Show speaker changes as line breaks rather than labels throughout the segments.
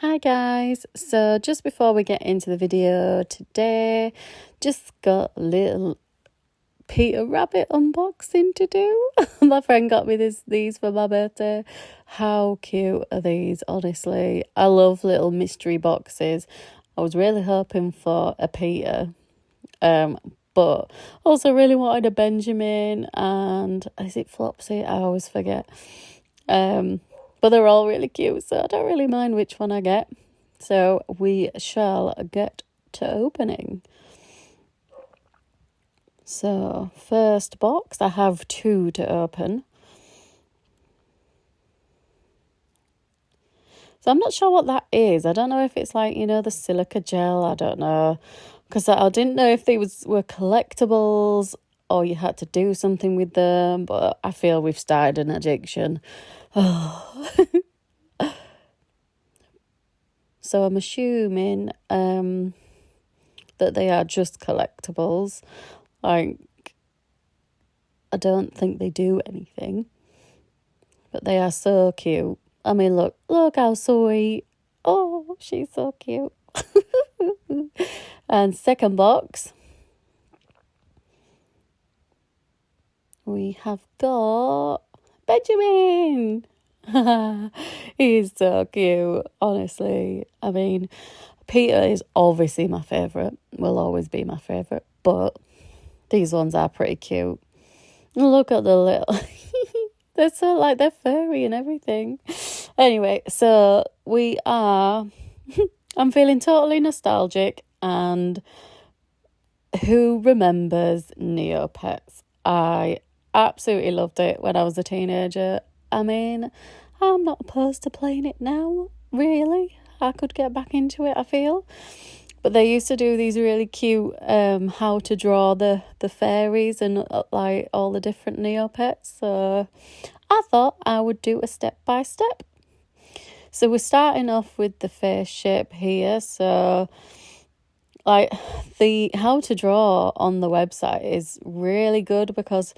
Hi guys, so just before we get into the video today, just got a little Peter Rabbit unboxing to do. My friend got me these for my birthday. How cute are these? Honestly, I love little mystery boxes. I was really hoping for a Peter, but also really wanted a Benjamin, and is it Flopsy? I always forget. But they're all really cute, so I don't really mind which one I get. So we shall get to opening. So first box, I have two to open. So I'm not sure what that is. I don't know if it's like, the silica gel. I don't know. Because I didn't know if they were collectibles or you had to do something with them. But I feel we've started an addiction. Oh. So I'm assuming that they are just collectibles. Like, I don't think they do anything. But they are so cute. I mean, look how sweet. Oh, she's so cute. And second box, we have got Benjamin. He's so cute, honestly. I mean, Peter is obviously my favourite, will always be my favourite, but these ones are pretty cute. Look at the little... They're so like, they're furry and everything. Anyway, so we are... I'm feeling totally nostalgic, and who remembers Neopets? I absolutely loved it when I was a teenager. I mean, I'm not opposed to playing it now, really. I could get back into it, I feel. But they used to do these really cute how to draw the fairies and like all the different Neopets. So I thought I would do a step-by-step. So we're starting off with the face shape here. So like the how to draw on the website is really good because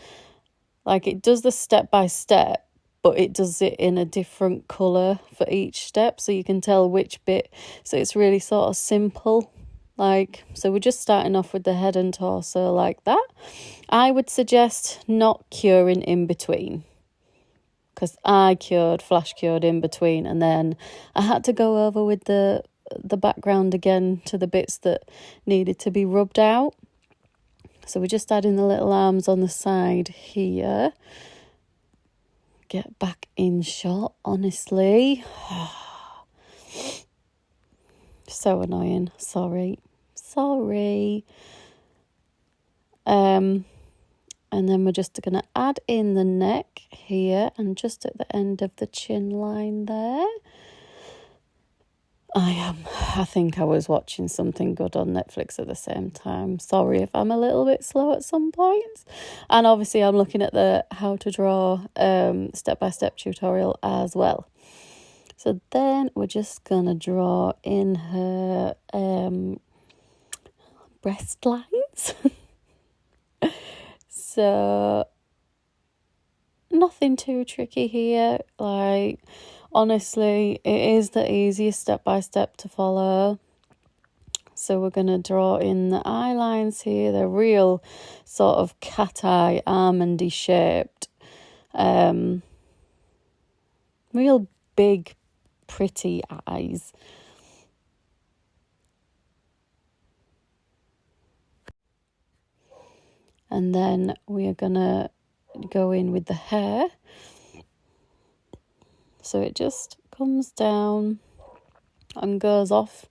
like it does the step-by-step, but it does it in a different colour for each step, so you can tell which bit. So it's really sort of simple. Like, so we're just starting off with the head and torso like that. I would suggest not curing in between, because I flash cured in between, and then I had to go over with the background again to the bits that needed to be rubbed out. So we're just adding the little arms on the side here. Get back in shot, honestly. So annoying. Sorry. And then we're just going to add in the neck here and just at the end of the chin line there. I think I was watching something good on Netflix at the same time. Sorry if I'm a little bit slow at some points. And obviously I'm looking at the how to draw step-by-step tutorial as well. So then we're just going to draw in her breast lines. So nothing too tricky here. Like, honestly, it is the easiest step-by-step to follow. So we're going to draw in the eye lines here. They're real sort of cat eye, almondy shaped. Real big, pretty eyes. And then we are going to go in with the hair. So it just comes down and goes off.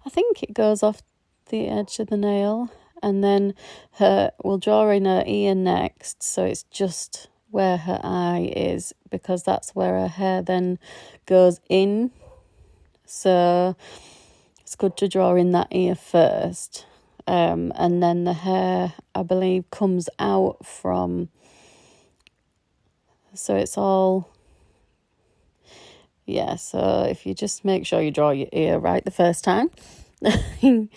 I think it goes off the edge of the nail. And then we'll draw in her ear next. So it's just where her eye is, because that's where her hair then goes in. So it's good to draw in that ear first. And then the hair, I believe, comes out from... So it's all... Yeah, so if you just make sure you draw your ear right the first time. And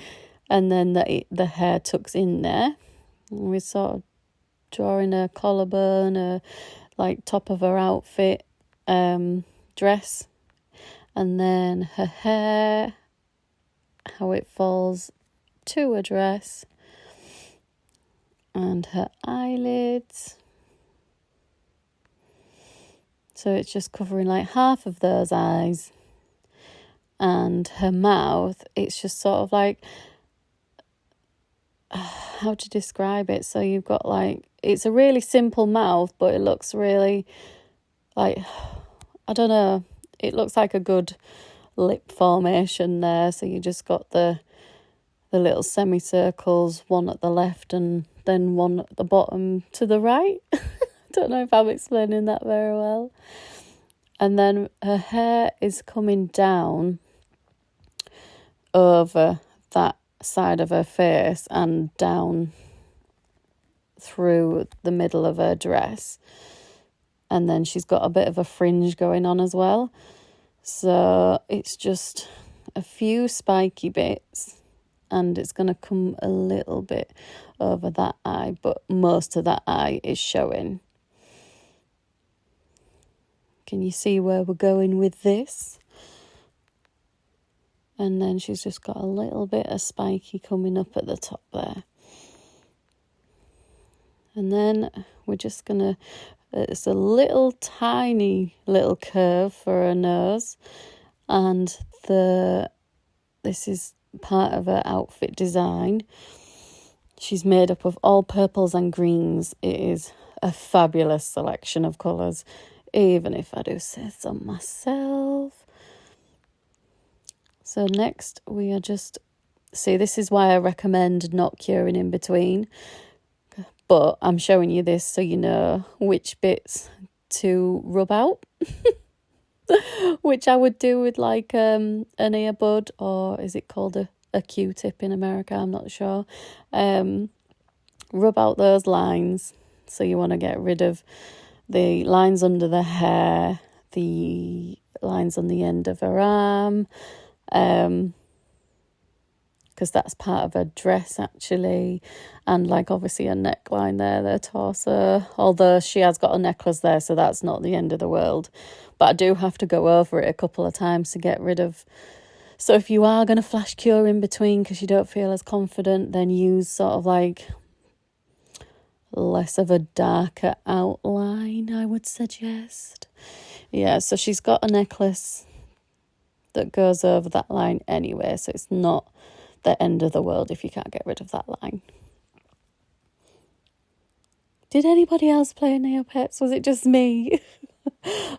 then the hair tucks in there. And we're sort of drawing a collarbone, like top of her outfit, dress. And then her hair, how it falls to her dress, and her eyelids. So it's just covering like half of those eyes. And her mouth, it's just sort of like, how to describe it? So you've got like, it's a really simple mouth, but it looks really like, I don't know, it looks like a good lip formation there. So you just got the little semicircles, one at the left and then one at the bottom to the right. Don't know if I'm explaining that very well. And then her hair is coming down over that side of her face and down through the middle of her dress. And then she's got a bit of a fringe going on as well. So it's just a few spiky bits, and it's going to come a little bit over that eye, but most of that eye is showing. Can you see where we're going with this? And then she's just got a little bit of spiky coming up at the top there. And then we're just going to, it's a little tiny little curve for her nose. And this is part of her outfit design. She's made up of all purples and greens. It is a fabulous selection of colours, even if I do say so myself. So next we are just, see, this is why I recommend not curing in between. But I'm showing you this so you know which bits to rub out. Which I would do with like an earbud, or is it called a Q-tip in America? I'm not sure. Rub out those lines. So you want to get rid of the lines under the hair, the lines on the end of her arm, because that's part of her dress actually, and like obviously a neckline there, their torso, although she has got a necklace there, so that's not the end of the world. But I do have to go over it a couple of times to get rid of. So if you are going to flash cure in between because you don't feel as confident, then use sort of like less of a darker outline, I would suggest. Yeah, so she's got a necklace that goes over that line anyway, so it's not the end of the world if you can't get rid of that line. Did anybody else play Neopets? Was it just me?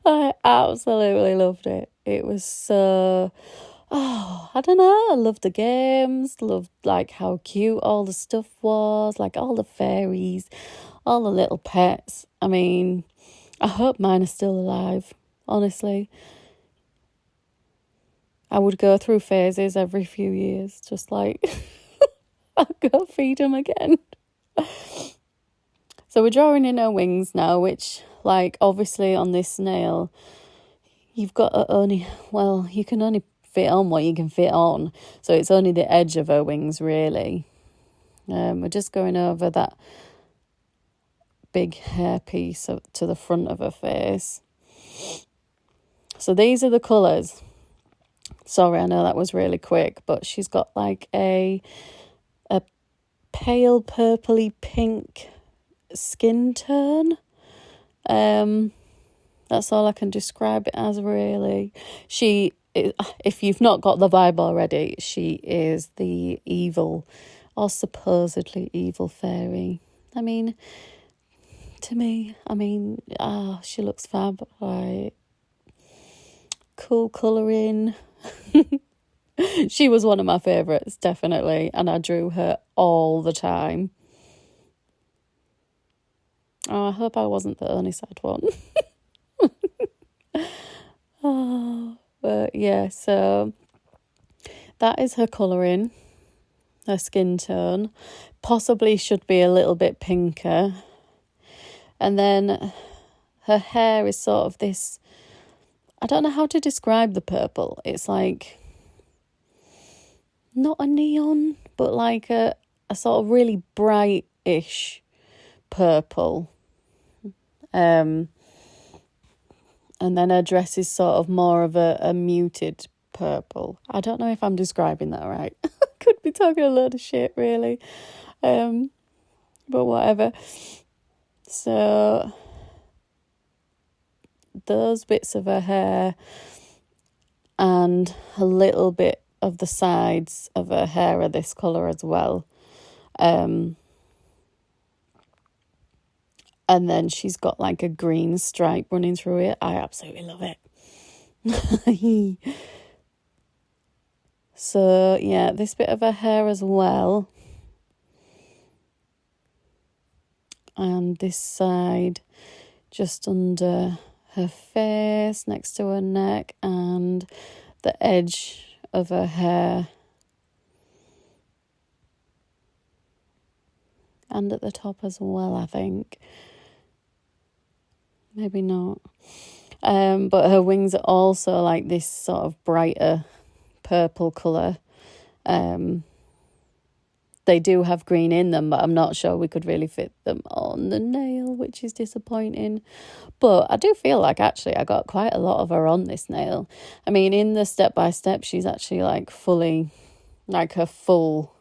I absolutely loved it. It was so, I don't know, I loved the games, loved like how cute all the stuff was, like all the fairies, all the little pets. I mean, I hope mine are still alive, honestly. I would go through phases every few years, just like, I'll go feed them again. So we're drawing in her wings now, which, like, obviously on this snail, you've got to only, well, you can only fit on what you can fit on. So it's only the edge of her wings, really. We're just going over that big hair piece to the front of her face. So these are the colours. Sorry, I know that was really quick, but she's got like a pale purpley pink skin tone. That's all I can describe it as, really. She, if you've not got the vibe already, she is the evil, or supposedly evil fairy. I mean, to me, she looks fab. Like, cool colouring. She was one of my favourites, definitely, and I drew her all the time. Oh, I hope I wasn't the only sad one. But yeah, so that is her colouring, her skin tone. Possibly should be a little bit pinker. And then her hair is sort of this, I don't know how to describe the purple. It's like, not a neon, but like a sort of really bright-ish purple. And then her dress is sort of more of a muted purple. I don't know if I'm describing that right. Could be talking a load of shit, really. But whatever. So those bits of her hair and a little bit of the sides of her hair are this colour as well. And then she's got like a green stripe running through it. I absolutely love it. So, yeah, this bit of her hair as well. And this side just under her face, next to her neck, and the edge of her hair. And at the top as well, I think. Maybe not. But her wings are also like this sort of brighter purple colour. They do have green in them, but I'm not sure we could really fit them on the nail, which is disappointing. But I do feel like actually I got quite a lot of her on this nail. I mean, in the step-by-step, she's actually like fully, like her full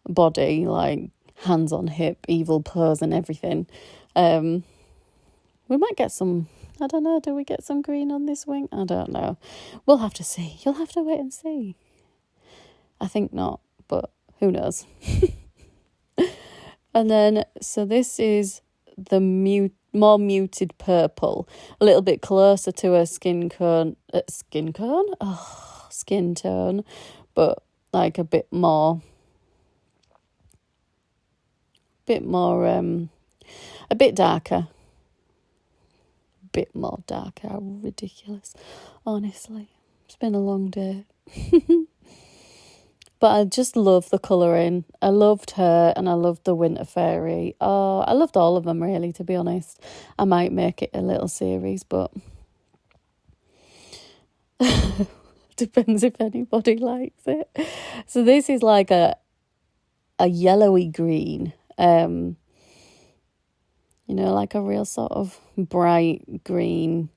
body, like hands on hip, evil pose and everything. We might get some, I don't know, do we get some green on this wing? I don't know. We'll have to see. You'll have to wait and see. I think not, but who knows? And then, so this is the more muted purple, a little bit closer to her skin tone, but like a bit more, a bit darker. Bit more darker. How ridiculous, honestly. It's been a long day. But I just love the colouring. I loved her and I loved the winter faerie. Oh, I loved all of them really, to be honest. I might make it a little series, but depends if anybody likes it. So this is like a yellowy green. You know, like a real sort of bright green.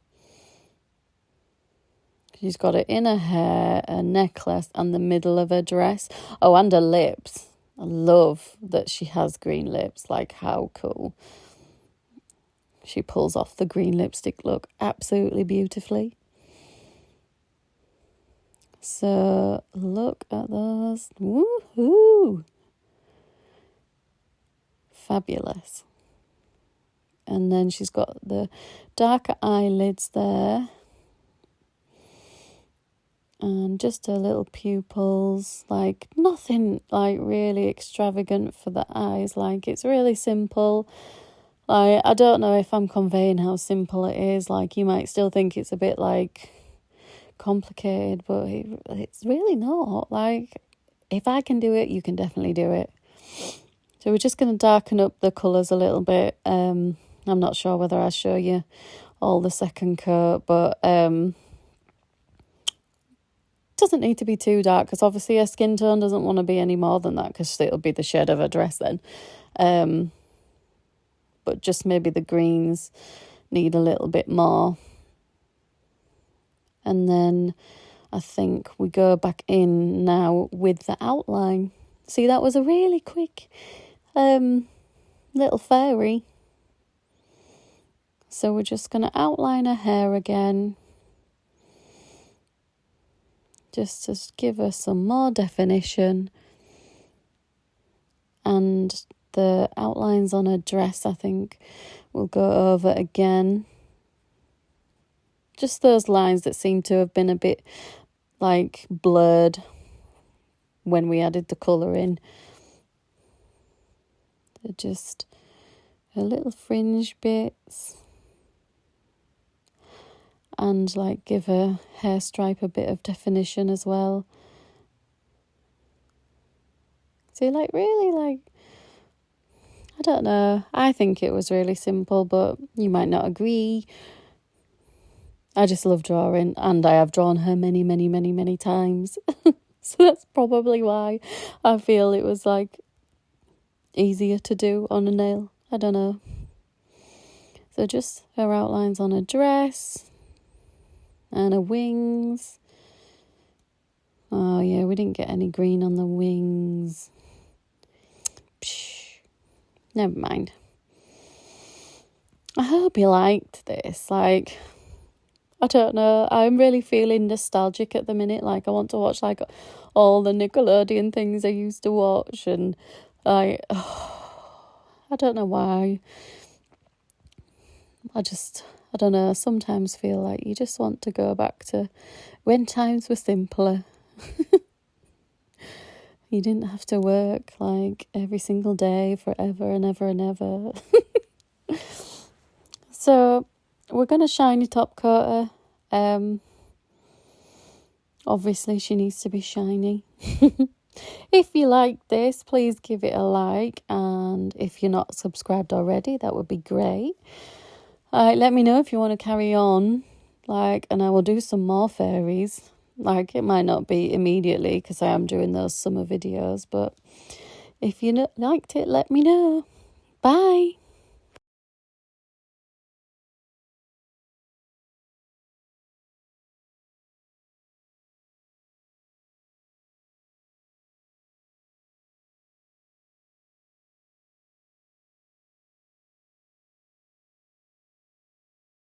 She's got it in her hair, a necklace, and the middle of her dress. Oh, and her lips. I love that she has green lips. Like, how cool. She pulls off the green lipstick look absolutely beautifully. So, look at those. Woohoo! Fabulous. And then she's got the darker eyelids there. And just her little pupils, like nothing like really extravagant for the eyes. Like it's really simple. Like I don't know if I'm conveying how simple it is. Like you might still think it's a bit like complicated, but it's really not. Like if I can do it, you can definitely do it. So we're just going to darken up the colours a little bit. I'm not sure whether I show you all the second coat, but doesn't need to be too dark because obviously her skin tone doesn't want to be any more than that because it'll be the shade of her dress then. But just maybe the greens need a little bit more. And then I think we go back in now with the outline. See, that was a really quick little faerie. So we're just going to outline her hair again. Just to give her some more definition. And the outlines on her dress, I think, we'll go over again. Just those lines that seem to have been a bit, like, blurred when we added the colour in. They're just her little fringe bits. And, like, give her hair stripe a bit of definition as well. So, like, really, like, I don't know. I think it was really simple, but you might not agree. I just love drawing, and I have drawn her many, many, many, many times. So that's probably why I feel it was, like, easier to do on a nail. I don't know. So just her outlines on her dress. And her wings. Oh yeah, we didn't get any green on the wings. Psh, never mind. I hope you liked this. Like, I don't know. I'm really feeling nostalgic at the minute. Like, I want to watch like all the Nickelodeon things I used to watch, and I don't know why. I don't know. Sometimes feel like you just want to go back to when times were simpler. You didn't have to work like every single day forever and ever and ever. So we're going to shiny top coat her. Obviously she needs to be shiny. If you like this, please give it a like, and if you're not subscribed already, that would be great. Let me know if you want to carry on, and I will do some more fairies. It might not be immediately because I am doing those summer videos, but if you liked it, let me know. Bye.